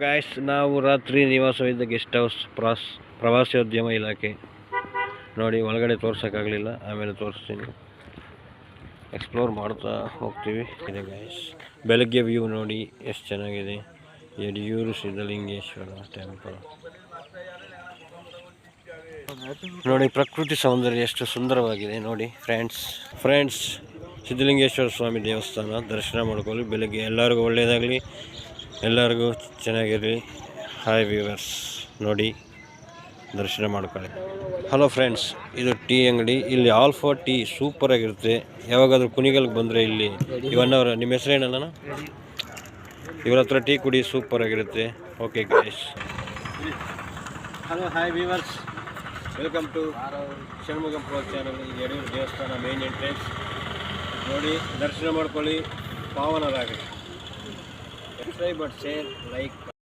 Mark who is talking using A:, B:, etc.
A: Guys, ನಾವು ರಾತ್ರಿ ನಿವಾಸವಿದ್ದ guest house ಪ್ರವಾಸೋದ್ಯಮ ಇಲಾಖೆ ನೋಡಿ. ಒಳಗಡೆ ತೋರ್ಸೋಕ್ಕಾಗಲಿಲ್ಲ, ಆಮೇಲೆ ತೋರಿಸ್ತೀನಿ. ಎಕ್ಸ್ಪ್ಲೋರ್ ಮಾಡ್ತಾ ಹೋಗ್ತೀವಿ. ಇದೆ ಗಾಯ್ಸ್, ಬೆಳಗ್ಗೆ ವ್ಯೂ ನೋಡಿ ಎಷ್ಟು ಚೆನ್ನಾಗಿದೆ. ಯಡಿಯೂರು ಸಿದ್ಧಲಿಂಗೇಶ್ವರ ಟೆಂಪಲ್ ನೋಡಿ. ಪ್ರಕೃತಿ ಸೌಂದರ್ಯ ಎಷ್ಟು ಸುಂದರವಾಗಿದೆ ನೋಡಿ ಫ್ರೆಂಡ್ಸ್. ಸಿದ್ಧಲಿಂಗೇಶ್ವರ ಸ್ವಾಮಿ ದೇವಸ್ಥಾನ ದರ್ಶನ ಮಾಡ್ಕೊಳ್ಳಿ. ಬೆಳಗ್ಗೆ ಎಲ್ಲರಿಗೂ ಒಳ್ಳೆಯದಾಗಲಿ, ಎಲ್ಲರಿಗೂ ಚೆನ್ನಾಗಿರಲಿ. ಹಾಯ್ ವ್ಯೂವರ್ಸ್, ನೋಡಿ ದರ್ಶನ ಮಾಡ್ಕೊಳ್ಳಿ. ಹಲೋ ಫ್ರೆಂಡ್ಸ್, ಇದು ಟೀ ಅಂಗಡಿ. ಇಲ್ಲಿ ಆಲ್ಫಾ ಟೀ ಸೂಪರಾಗಿರುತ್ತೆ. ಯಾವಾಗಾದರೂ ಕುಣಿಗಲ್ಗೆ ಬಂದರೆ ಇಲ್ಲಿ ಇವನ್ನವರ, ನಿಮ್ಮ ಹೆಸರೇನಲ್ಲ, ಇವರ ಹತ್ರ ಟೀ ಕುಡಿ, ಸೂಪರಾಗಿರುತ್ತೆ. Okay guys, hello hi viewers, welcome to Shanmugam pro channel. Yediyur ದೇವಸ್ಥಾನ ಮೇನ್ ಎಂಟ್ರೆನ್ಸ್ ನೋಡಿ. ದರ್ಶನ ಮಾಡ್ಕೊಳ್ಳಿ, ಪಾವನರಾಗಲಿ. Subscribe but share like